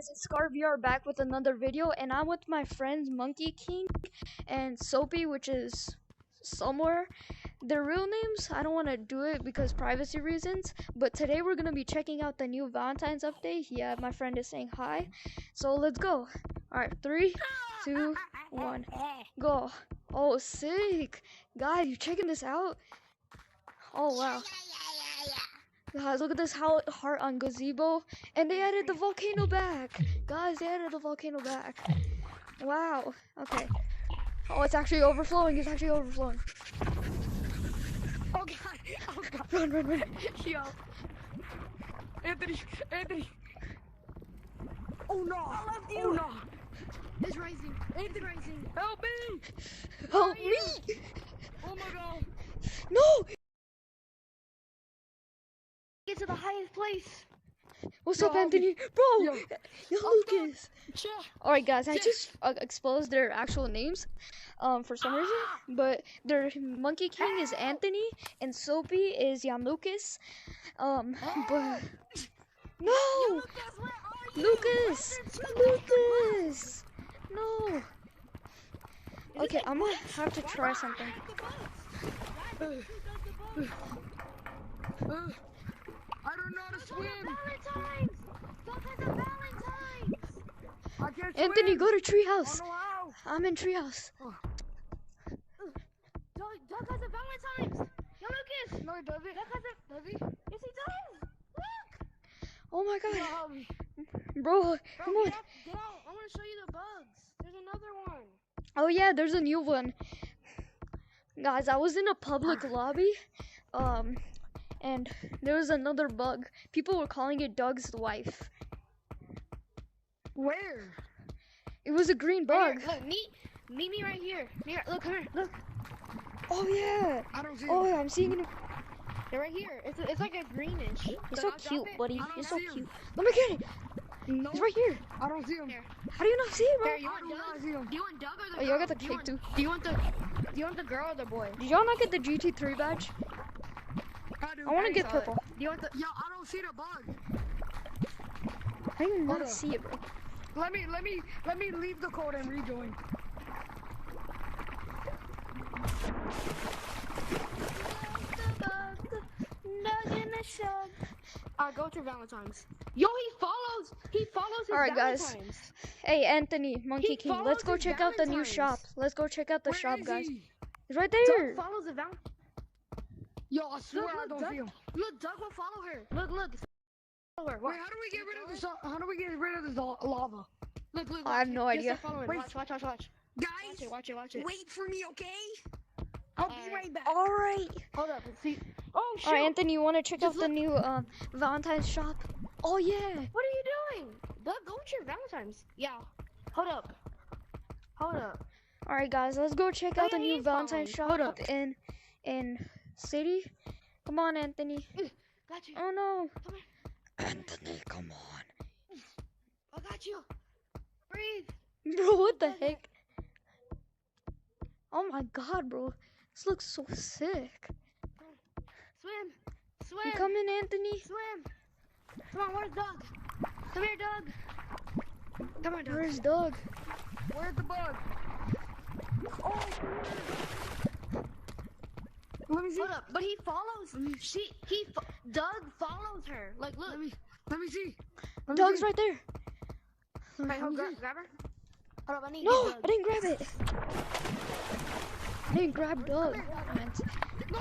Guys, it's Scar VR back with another video, and I'm with my friends Monkey King and Soapy, which is somewhere. Their real names, I don't want to do it because privacy reasons, but today we're going to be checking out the new Valentines update. Yeah, my friend is saying hi, so let's go. Alright, 3, 2, 1, go. Oh, sick. Guys, you checking this out? Oh, wow. Guys, look at this heart on gazebo, and they added the volcano back. Guys, they added the volcano back. Wow. Okay. Oh, it's actually overflowing. It's actually overflowing. Oh god! Oh god! Run, run, run. Yo. Anthony! Oh no! I left you! Oh no! It's rising! It's rising! Help me! Help me! Oh my god! No! Get to the highest place! What's up, Anthony? Bro! Yo, Lucas! Check. Alright, guys, I just exposed their actual names for some reason, but their Monkey King is Anthony, and Soapy is Lucas. But... No! Lucas! Lucas! No! Okay, I'm gonna have to try something. I don't know how to swim! Valentines! Valentines! I can't Anthony, swim. go to treehouse. I don't know how. I'm in treehouse. Doug has a Valentine's! Yo, Lucas! No, he doesn't. Doug has a... Does he? Yes, he does! Look! Oh my god. Help me. Bro, come on. Get out. I want to show you the bugs. There's another one. Oh yeah, there's a new one. Guys, I was in a public lobby. And there was another bug. People were calling it Doug's wife. Where? It was a green Right bug. here. Look, meet me right here. Look, come here. Look. Oh yeah. I don't see Oh him. yeah, I'm seeing it. They're right here. It's like a greenish. He's so I'll drop cute, it. buddy. I don't He's so see him. cute. Let me get it. No, He's right here. I don't see him. How do you not see him, bro? Here, you want Doug? Do you want Doug or the Oh, girl? y'all got the cake too. Do you want the girl or the boy? Did y'all not get the GT3 badge? I want to get purple. Do you want the? Yo, I don't see the bug. I do Hold not on. see it, bro. Let me leave the code and rejoin. Go to Valentine's. Yo, he follows his Alright, guys. Valentine's. Hey, Anthony, Monkey He King, let's go follows check out the new Valentine's. shop. Let's go check out the Where shop, is guys. he? It's right there. Doug follows the Valentine. Yo, I swear I don't see him. Look, Doug will follow her. Look. Follow her. Wait, how do we get rid of this? How do we get rid of this lava? Look. I have no idea. Wait, watch. Guys, watch it. Wait for me, okay? I'll be right back. Alright. Hold up. See. Oh shoot. Alright, Anthony, you want to check Just out the new Valentine's shop? Oh, yeah. What are you doing? Doug, go with your Valentine's. Yeah. Hold up. Alright, guys, let's go check out the new Valentine's shop Hold up. in city. Come on, Anthony. Got you. Oh, no. Come here. Anthony, come on. I got you. Breathe. Bro, what the heck? Oh, my God, bro. This looks so sick. Swim. You coming, Anthony? Swim. Come on, where's Doug? Come here, Doug. Come on, Doug. Where's Doug? Where's the bug? Oh. Let me see. Hold up, but he follows. Doug follows her. Like, look. Let me see. Doug's right there. Right, grab her. Hold up, I need No, Doug. I didn't grab it. I didn't grab Doug. No.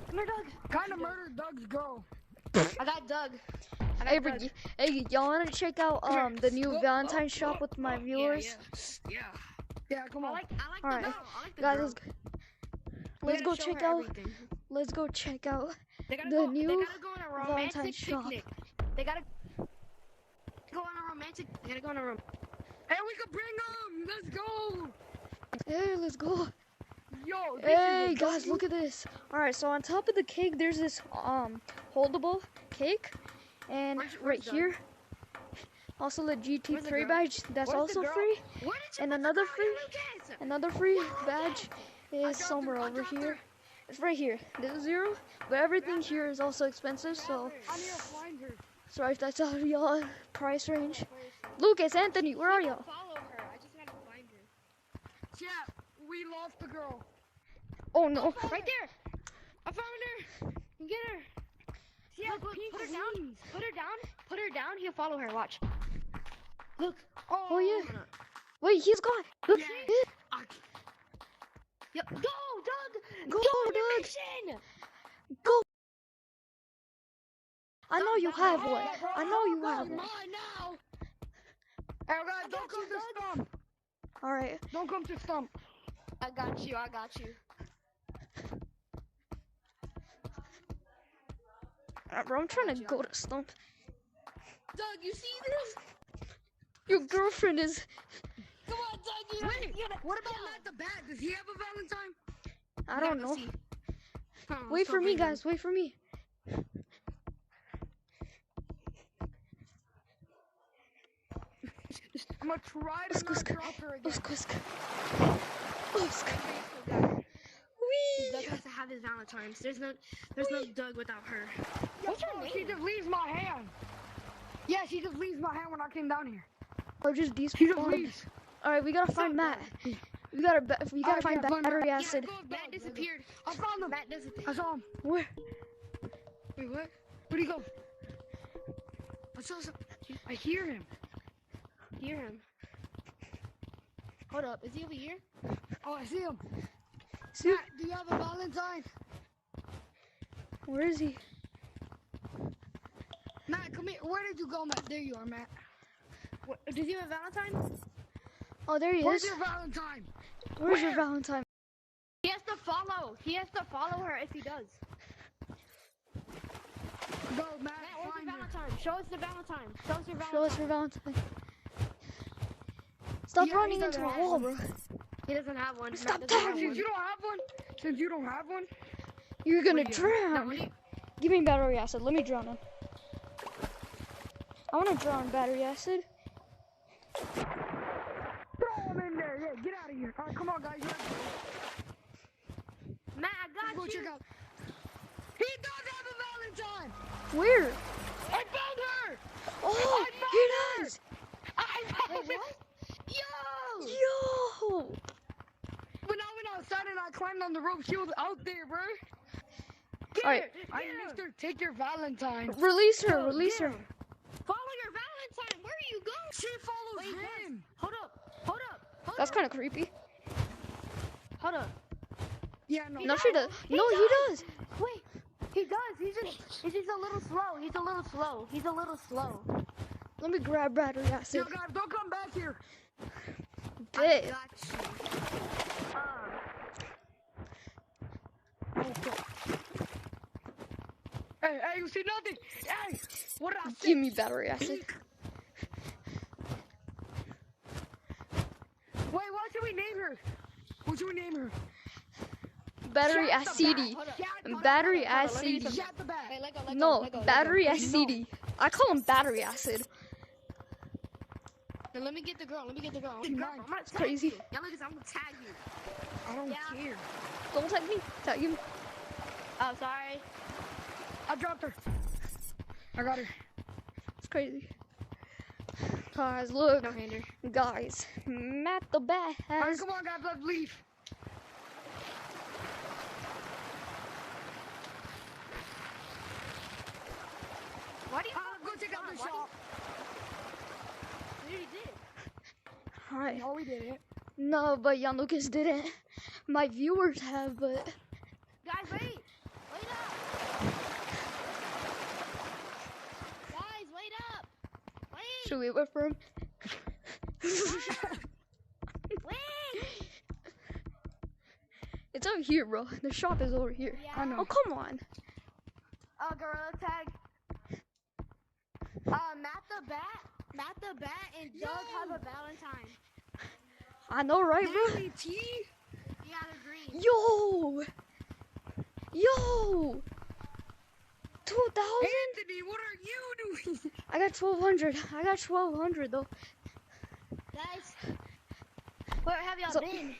Come here, Doug. Kind of murdered Doug's girl. I got Doug. Hey, y'all want to check out the new Valentine's shop with my viewers? Yeah, come on. I like Alright, the girl. I like the guys, girl. let's go check out. Let's go check out the new They gotta go on a romantic Valentine's shop. picnic. They gotta go on a romantic. They gotta go on a Hey, we can bring them. Let's go. Hey, let's go. Yo, Hey guys, look at this. Alright, so on top of the cake there's this holdable cake, and right here also the GT3 badge that's also free, and another free badge is somewhere over here. It's right here. This is 0, but everything here is also expensive, so I need to find her. Sorry if that's out of y'all price range. Lucas, Anthony, where are y'all? Follow her. I just gotta find her. Yeah, we lost the girl. Oh no. Right there. I found her. Get her. Yeah, look, put her down. Put her down. Put her down. He'll follow her. Watch. Look. Oh yeah. Wait, he's gone. Look. Yeah. Yep. Go, Doug. Go, Doug. Mission. Go. I know you have one. I know you have one. Mine now. Hey, guys, don't come to stump. All right. Don't come to stump. I got you. I got you. Bro, I'm trying to go to stump. Doug, you see this? Your girlfriend is. Come on, Doug. Wait, what about Matt the Bat? Does he have a Valentine? I don't know. Wait for me, guys. Wait for me. I'm gonna try to not drop her again. Doug has to have his Valentines. There's no Doug without her. What's her name? She just leaves my hand. Yeah, she just leaves my hand when I came down here. Or just these She just people. leaves. All right, we gotta find Matt. We gotta find battery acid. Matt disappeared. I found him. Matt disappeared. I saw him. Where? Wait, what? Where'd he go? I hear him. Hear him. Hold up, is he over here? Oh, I see him. See? Matt, do you have a Valentine? Where is he? Matt, come here. Where did you go, Matt? There you are, Matt. Does he have a Valentine? Oh, there he Where's is. your Valentine? Where's your Valentine? He has to follow. He has to follow her if he does. Go, Matt. Where's your Valentine? Show us the Valentine. Show us your Valentine. Show us your Valentine. Stop running into a wall, bro. He doesn't have one. Stop talking. Since you don't have one. Since you don't have one. You're gonna drown. Give me battery acid. Let me drown him. I wanna drown battery acid. Throw him in there. Yeah, get out of here. All right, come on, guys. Matt, I got you. Check out. He does have a Valentine. Where? I found her. Oh, he does. I found her. Yo! Yo! When I went outside and I climbed on the rope, she was out there, bro. Alright. I missed her. Take your Valentine. Release her. Release her. Follow your Valentine. Where are you going? She follows him. Hold up. That's kind of creepy. Hold up. Yeah, no. No, she does. No, he does. Wait. He does. He's just a little slow. He's a little slow. Let me grab battery acid. Yo, guys, don't come back here. Bet. I got you. Okay. Hey, you see nothing? Hey, what did I say? Give me battery acid. Wait, what should we name her? What should we name her? Battery acid. Battery acid. No, battery acid. I call him battery acid. Now let me get the girl. I'm gonna It's crazy. Yeah, look, I'm gonna tag you. I don't care. Don't tag me. Tag him. Oh, sorry. I dropped her. I got her. It's crazy. Guys, look. No hander. Guys, Matt the Bat Alright, has. come on, guys, let's leave. Why do you go check out the shop? We already did. Alright. No, we didn't. No, but Jan Lucas didn't. My viewers have, but. Guys, wait. Wait up. Guys, wait up. Wait. Should we wait for him? Wait. It's over here, bro. The shop is over here. Yeah. I know. Oh, come on. Gorilla tag. Matt the Bat and Doug have a Valentine. I know, right, bro? Yeah, they're green. Yo! 2,000? Anthony, what are you doing? I got 1,200. I got 1,200 though. Guys, where have y'all So- been?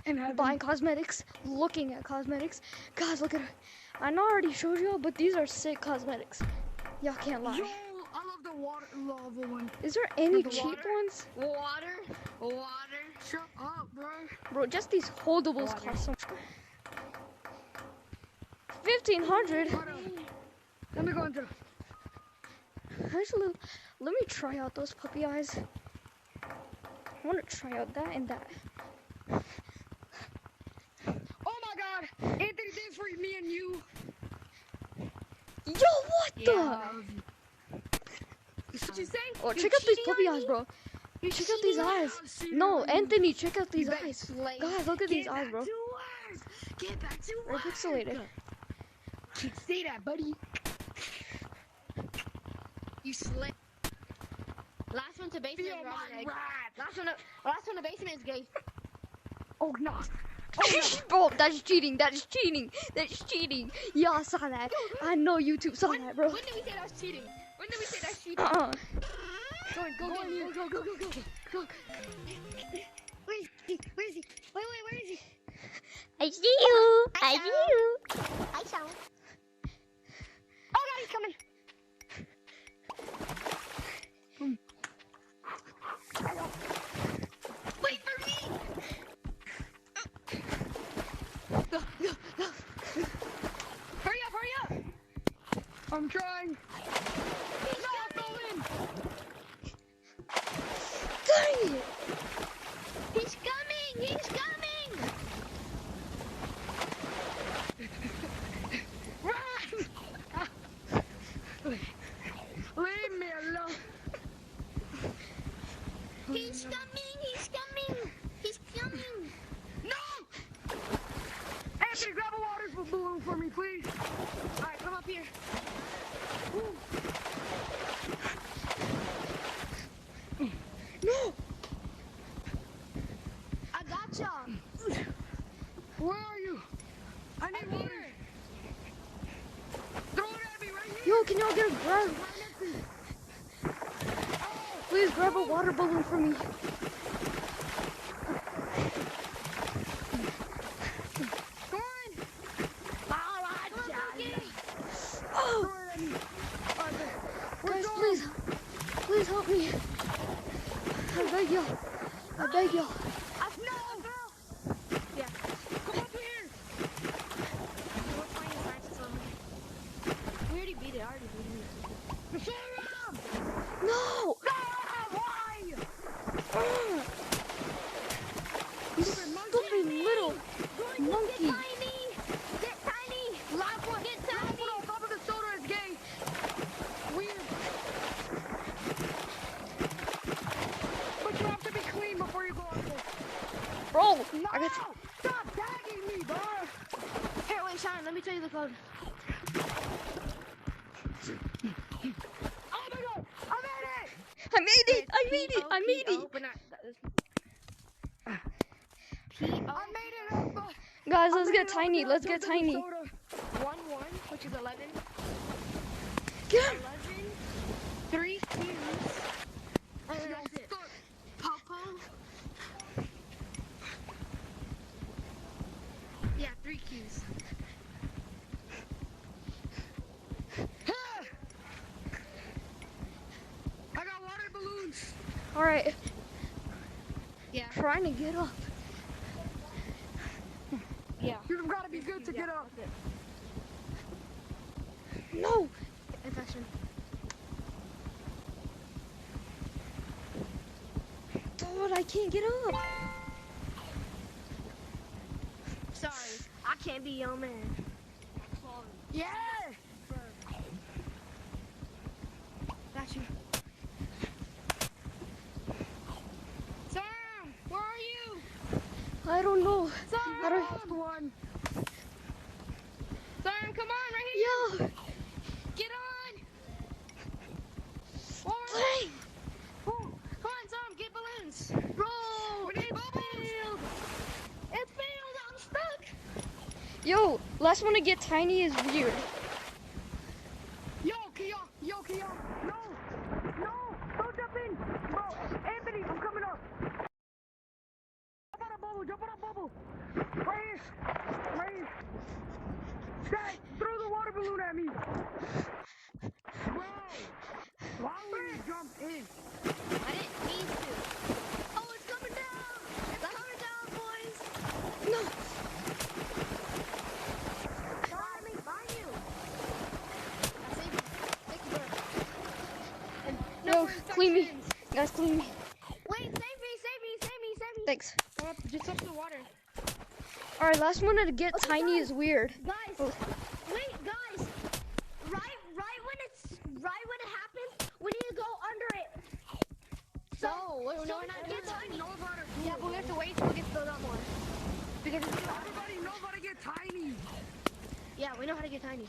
And buying cosmetics, looking at cosmetics. Guys, look at it. I know I already showed you, but these are sick cosmetics. Y'all can't lie. Yo, I love the water lava one. Is there any The cheap water? ones? Water. Shut up, bro. Bro, just these holdables cost so much. 1,500. Let me go into. Actually, let me try out those puppy eyes. I want to try out that and that. Oh my God, Anthony, thanks for me and you. Yo, what the? What you say? Oh, check out these puppy eyes, bro. Check out these eyes. No, Anthony, check out these eyes. Guys, look at these eyes, bro. Get back to They're work. pixelated. Can't say that, buddy. You slip. Last one to basement is Feel Robert my egg. wrath. Last one to basement is gay. Oh no. Bro, that's cheating. That is cheating. That's cheating. Y'all saw that. I know YouTube saw that, bro. When did we say that's cheating? When did we say that's cheating? Uh-uh. Go. Where is he? Wait, where is he? I see you. I see you. I saw. Oh God, he's coming. Wait for me. Hurry up. I'm trying. Go in. Dang it. He's coming! Leave me alone. He's coming! No! Anthony, grab a water balloon for me, please. Alright, come up here. No. I got y'all. Where are you? I need water. Throw it at me right here. Yo, can y'all get a grab? Please grab a water balloon for me. Come on. Oh, guys, please help me. I beg y'all. No. Yeah. Come up here. We're playing Francis on. We already beat it. Sarah! No. Why? You stupid little monkey. Get tiny! Last one. Get Last tiny! one on top of the soda is gay. Weird. But you have to be clean before you go on this. Bro, No! I got Stop tagging me, bro! Here, wait, Sean, let me tell you the code. Oh my God! I made it! I made it. Open I made it up! Guys, let's get tiny. Let's get tiny. 1-1, which is 11. Yeah. 11. 3 Qs. And then that's it. Popo. Yeah, 3 Qs. I got water balloons! All right, Yeah. trying to get up. Yeah. You've got to be good to get up. No. Infection. God, I can't get up. Sorry, I can't be your man. Yeah! Got you. Sam, where are you? I don't know. Sam, I don't. Last one. Sam, come on, right here. Yo. Get on. Forward. Dang. Come on, Sam, get balloons. Roll! We need bubbles. It failed. I'm stuck. Yo, last one to get tiny is weird. Yo, Kia! No! No! Don't jump in! Bro, Anthony, I'm coming up! Jump on a bubble! Right here! Dad, throw the water balloon at me! Bro! clean me. Guys, clean me. Wait, save me. Thanks. Just touch the water. All right, last one to get tiny is weird. Guys, Oh. wait, guys. Right when it happens, we need to go under it. So, No, wait, so no, we we're not can doing get that. tiny. Knows how to do Yeah, it, but we have to bro. wait till it gets filled up more. Because it's Everybody knows how to get tiny. yeah, we know how to get tiny.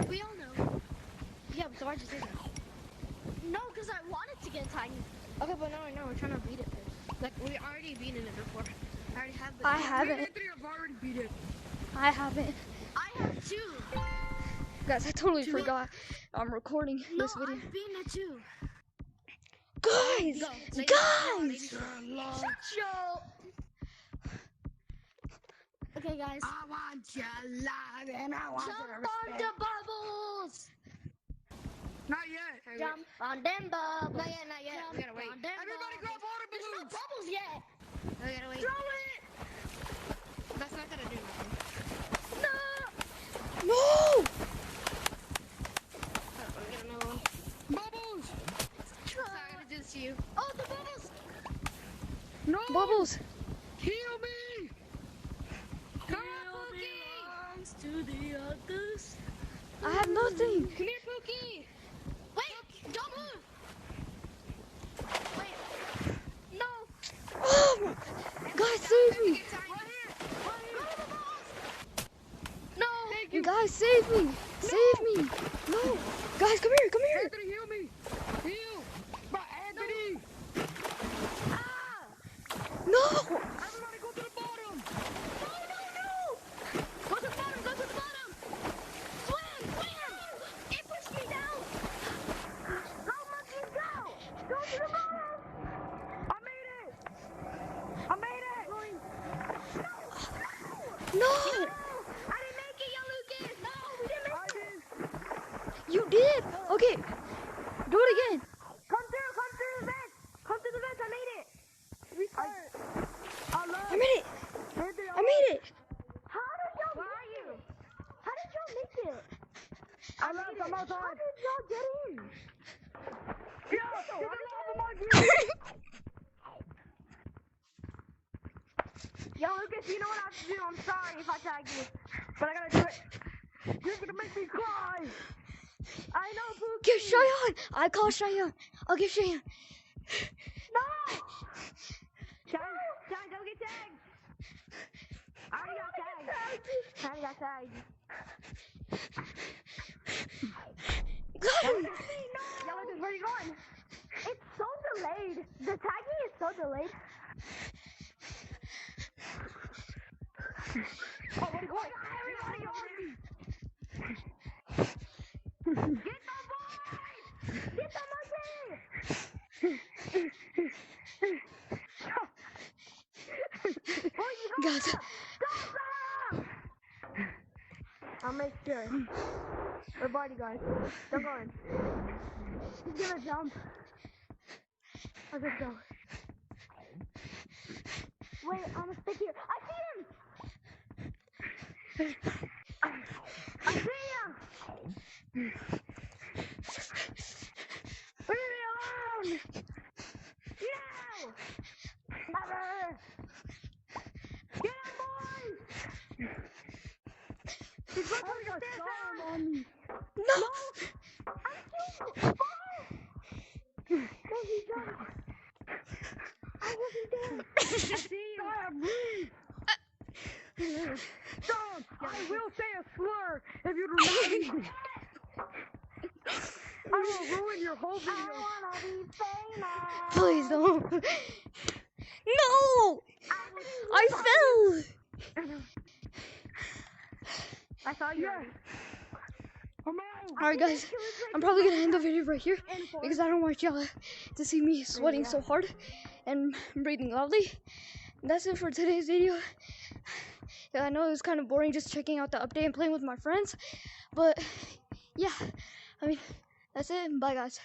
We all know. Yeah, but so why'd you say that? No, because I wanted to get tiny. Okay, but no, we're trying to beat it first. Like, we already beaten it before. I already have the I Me and haven't. Anthony have already beat it. I haven't. I have two. Guys, I totally forgot I'm recording No, this video. I've beaten it too. Guys, Go. guys. Shut your... Okay, guys. I want your love and I want Jump your on respect. the bubbles. Not yet. Jump on them bubbles. Not yet. We gotta wait. On them Everybody grab bubbles. water There's no balloons. bubbles yet. We gotta wait. Throw it. That's not gonna do nothing. No. No. Oh, we'll get another one. Bubbles. It's not gonna do this to you. Oh, the bubbles. No. Bubbles. Heal me. Come on, Belongs to the others. I have nothing. Come here, Pookie. Wait, don't move. Wait. No. Oh, guys, save me. Go to the balls. No. You guys, save me. Save me. No. Guys, come here. Come here. Anthony, heal me. Heal. But Anthony. Ah. No. Everybody go to the bottom. No. Go to the bottom. Go to the bottom. Swim. It pushed me down. How much you go? Go to the bottom. I made it. I made it. No. I didn't make it, young Lucas. No, we didn't I make it. did. You did. Okay. Do it again. Come through the vent. Come through the vent. I made it. Restart. I made it. Anthony, I made it. How did y'all make it? How did y'all make it? I left. I'm outside. How did y'all get in? Yo, get the lava monkey. Yo, Lucas, you know what I have to do? I'm sorry if I tag you, but I gotta do it. You're gonna make me cry. I know, Pookie. Give Cheyenne. I call Cheyenne. I'll give Cheyenne. No! Shine, don't get tagged. I already got tagged. Got him. Yo, Lucas, where are you going? It's so delayed. The tagging is so delayed. Oh, where you going? Everybody Get the boy! Get the monkey! Where you going? Guys. Go, Sam! I'll make sure. We're bodyguards. Don't go in. He's gonna jump. I'll just go. Wait, I'm gonna stick here. I see him! I see him! Leave me alone! No! Never! Get him, boys! He's going to the stairs on me. No. I'm so no, he's not. I wasn't there. I see you. Stop! I will say a slur if you remind me. I will ruin your whole video. I wanna be famous. Please don't. No. I fell. I saw you. Yes. I'm out. Alright guys, I'm probably gonna end the video right here because I don't want y'all to see me sweating so hard and breathing loudly. And that's it for today's video. Yeah, I know it was kind of boring just checking out the update and playing with my friends, but yeah, I mean, that's it. Bye guys.